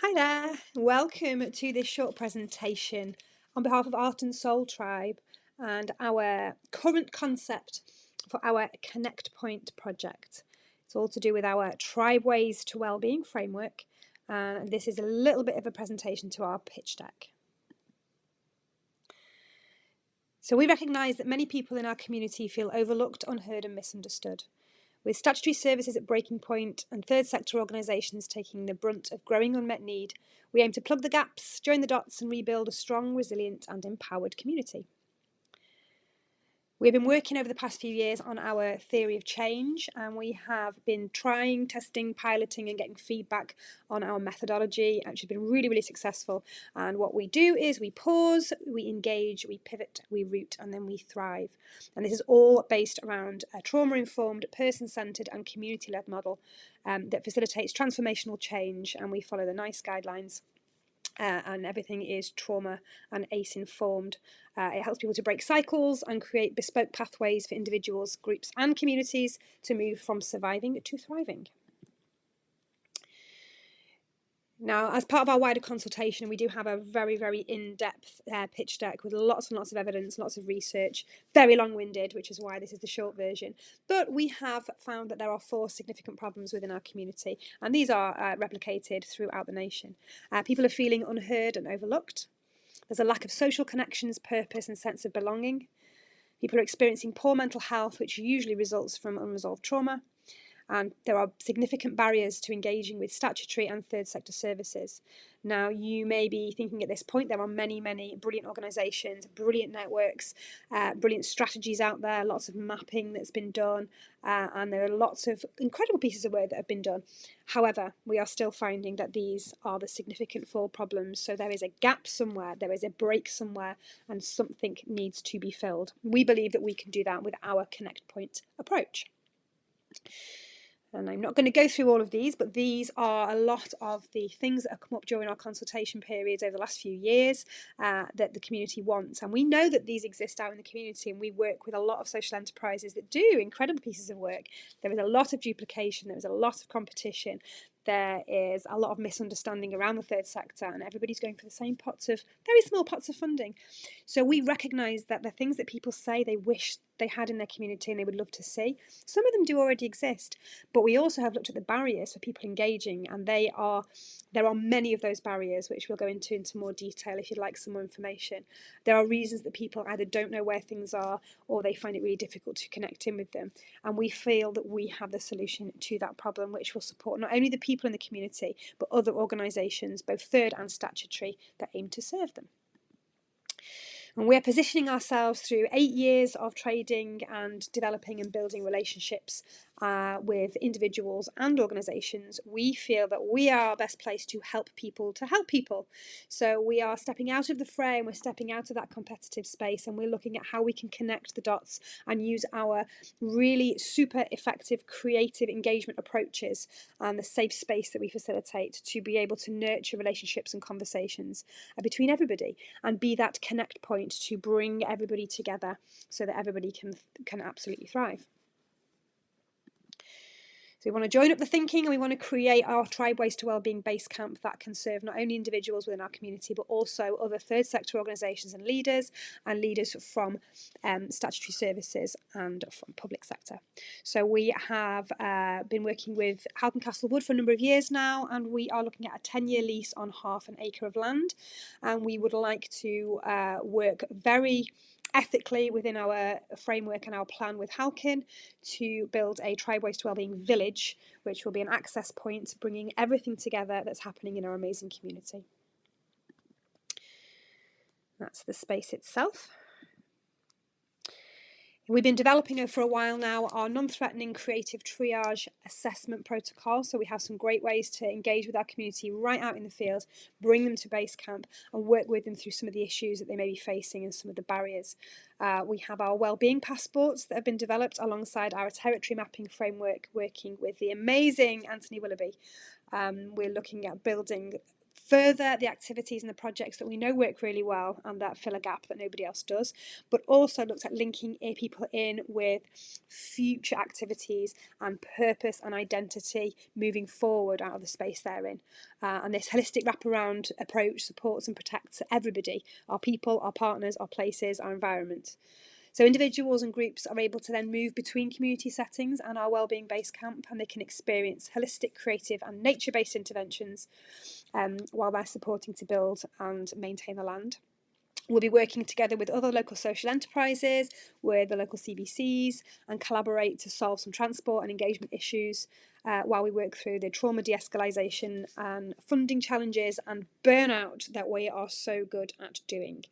Hi there, welcome to this short presentation on behalf of Art&Soul Tribe and our current concept for our Connectpoint project. It's all to do with our Tribe Ways to Wellbeing framework, and this is a little bit of a presentation to our pitch deck. So we recognise that many people in our community feel overlooked, unheard and misunderstood. With statutory services at breaking point and third sector organisations taking the brunt of growing unmet need, we aim to plug the gaps, join the dots and rebuild a strong, resilient and empowered community. We've been working over the past few years on our theory of change, and we have been trying, testing, piloting and getting feedback on our methodology, which has been really, really successful. And what we do is we pause, we engage, we pivot, we root and then we thrive. And this is all based around a trauma-informed, person-centred and community-led model that facilitates transformational change, and we follow the NICE guidelines. And everything is trauma and ACE informed. It helps people to break cycles and create bespoke pathways for individuals, groups and communities to move from surviving to thriving. Now, as part of our wider consultation, we do have a very, very in-depth pitch deck with lots and lots of evidence, lots of research, very long-winded, which is why this is the short version. But we have found that there are 4 significant problems within our community, and these are replicated throughout the nation. People are feeling unheard and overlooked. There's a lack of social connections, purpose and sense of belonging. People are experiencing poor mental health, which usually results from unresolved trauma. And there are significant barriers to engaging with statutory and third sector services. Now, you may be thinking at this point there are many, many brilliant organisations, brilliant networks, brilliant strategies out there, lots of mapping that's been done, and there are lots of incredible pieces of work that have been done. However, we are still finding that these are the significant 4 problems. So there is a gap somewhere, there is a break somewhere, and something needs to be filled. We believe that we can do that with our Connectpoint approach. And I'm not going to go through all of these, but these are a lot of the things that have come up during our consultation periods over the last few years that the community wants. And we know that these exist out in the community, and we work with a lot of social enterprises that do incredible pieces of work. There is a lot of duplication, there is a lot of competition, there is a lot of misunderstanding around the third sector, and everybody's going for the same pots of, very small pots of funding. So we recognise that the things that people say they wish they had in their community and they would love to see, some of them do already exist, but we also have looked at the barriers for people engaging, and there are many of those barriers, which we'll go into more detail if you'd like some more information. There are reasons that people either don't know where things are or they find it really difficult to connect in with them, and we feel that we have the solution to that problem, which will support not only the people in the community but other organisations, both third and statutory, that aim to serve them. And we're positioning ourselves through 8 years of trading and developing and building relationships with individuals and organisations. We feel that we are best placed to help people. So we are stepping out of the fray, and we're stepping out of that competitive space, and we're looking at how we can connect the dots and use our really super effective creative engagement approaches and the safe space that we facilitate to be able to nurture relationships and conversations between everybody and be that connect point to bring everybody together so that everybody can absolutely thrive. So we want to join up the thinking, and we want to create our Tribe Ways to Wellbeing base camp that can serve not only individuals within our community but also other third sector organisations and leaders from statutory services and from public sector. So we have been working with Halcombe Castle Wood for a number of years now, and we are looking at a 10-year lease on half an acre of land, and we would like to work very ethically within our framework and our plan with Halcombe to build a Tribe Ways to Wellbeing village, which will be an access point bringing everything together that's happening in our amazing community. That's the space itself. We've been developing for a while now our non-threatening creative triage assessment protocol. So we have some great ways to engage with our community right out in the field, bring them to base camp and work with them through some of the issues that they may be facing and some of the barriers. We have our wellbeing passports that have been developed alongside our territory mapping framework, working with the amazing Anthony Willoughby. We're looking at building further the activities and the projects that we know work really well and that fill a gap that nobody else does, but also looked at linking people in with future activities and purpose and identity moving forward out of the space they're in. And this holistic wraparound approach supports and protects everybody, our people, our partners, our places, our environment. So individuals and groups are able to then move between community settings and our wellbeing base camp, and they can experience holistic, creative and nature-based interventions while they're supporting to build and maintain the land. We'll be working together with other local social enterprises, with the local CBCs, and collaborate to solve some transport and engagement issues while we work through the trauma de-escalation and funding challenges and burnout that we are so good at doing.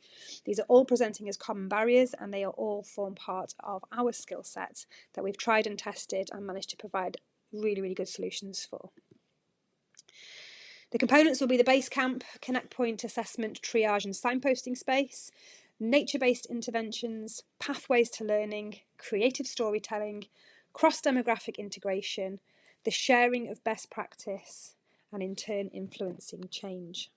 These are all presenting as common barriers, and they are all form part of our skill set that we've tried and tested and managed to provide really, really good solutions for. The components will be the base camp, connect point assessment, triage and signposting space, nature-based interventions, pathways to learning, creative storytelling, cross-demographic integration, the sharing of best practice, and in turn influencing change.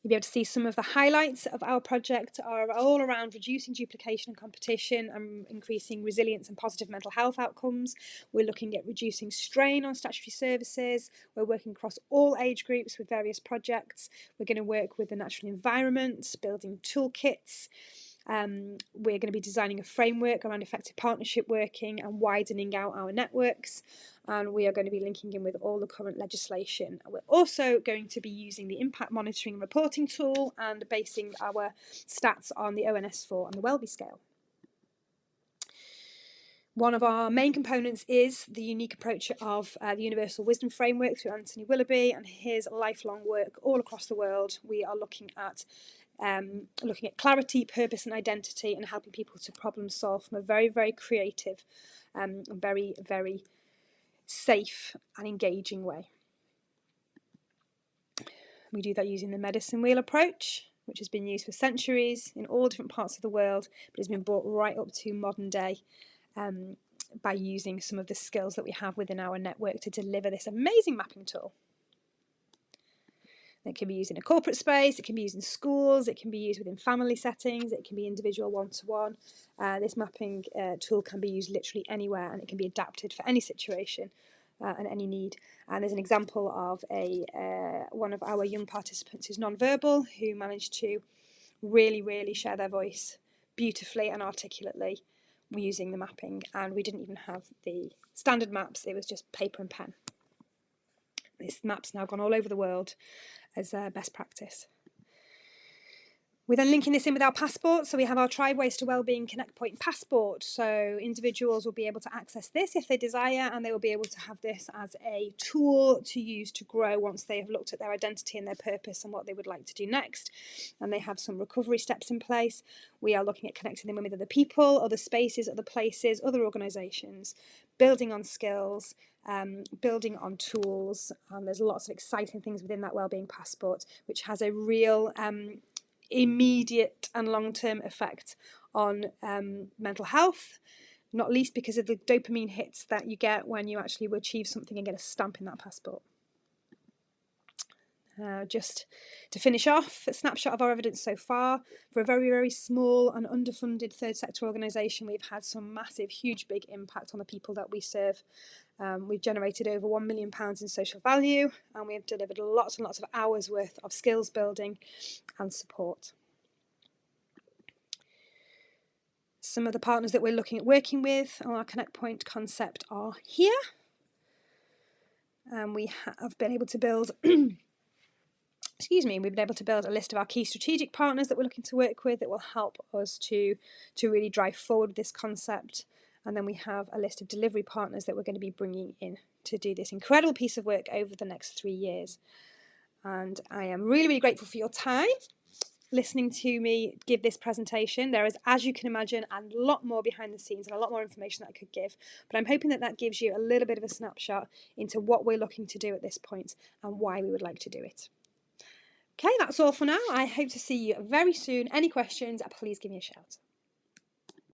You'll be able to see some of the highlights of our project are all around reducing duplication and competition and increasing resilience and positive mental health outcomes. We're looking at reducing strain on statutory services. We're working across all age groups with various projects. We're going to work with the natural environment, building toolkits. We're going to be designing a framework around effective partnership working and widening out our networks. And we are going to be linking in with all the current legislation. We're also going to be using the impact monitoring and reporting tool and basing our stats on the ONS4 and the Wellbeing scale. One of our main components is the unique approach of the Universal Wisdom Framework through Anthony Willoughby and his lifelong work all across the world. We are looking at clarity, purpose and identity, and helping people to problem solve from a very, very creative, very, very safe and engaging way. We do that using the medicine wheel approach, which has been used for centuries in all different parts of the world, but has been brought right up to modern day by using some of the skills that we have within our network to deliver this amazing mapping tool. It can be used in a corporate space, it can be used in schools, it can be used within family settings, it can be individual one-to-one. This mapping tool can be used literally anywhere, and it can be adapted for any situation and any need. And there's an example of one of our young participants who's non-verbal, who managed to really, really share their voice beautifully and articulately using the mapping. And we didn't even have the standard maps, it was just paper and pen. This map's now gone all over the world as best practice. We're then linking this in with our passport. So we have our Tribeways to Wellbeing Connectpoint passport. So individuals will be able to access this if they desire, and they will be able to have this as a tool to use to grow once they have looked at their identity and their purpose and what they would like to do next. And they have some recovery steps in place. We are looking at connecting them with other people, other spaces, other places, other organisations, building on skills, building on tools. And there's lots of exciting things within that Wellbeing passport, which has a real immediate and long-term effect on mental health, not least because of the dopamine hits that you get when you actually achieve something and get a stamp in that passport. Just to finish off, a snapshot of our evidence so far. For a very, very small and underfunded third sector organisation, we've had some massive, huge, big impact on the people that we serve. We've generated over £1 million in social value, and we have delivered lots and lots of hours worth of skills building and support. Some of the partners that we're looking at working with on our Connect Point concept are here. We have been able to build we've been able to build a list of our key strategic partners that we're looking to work with that will help us to really drive forward this concept. And then we have a list of delivery partners that we're going to be bringing in to do this incredible piece of work over the next 3 years. And I am really, really grateful for your time listening to me give this presentation. There is, as you can imagine, a lot more behind the scenes and a lot more information that I could give, but I'm hoping that that gives you a little bit of a snapshot into what we're looking to do at this point and why we would like to do it. Okay, that's all for now. I hope to see you very soon. Any questions, please give me a shout.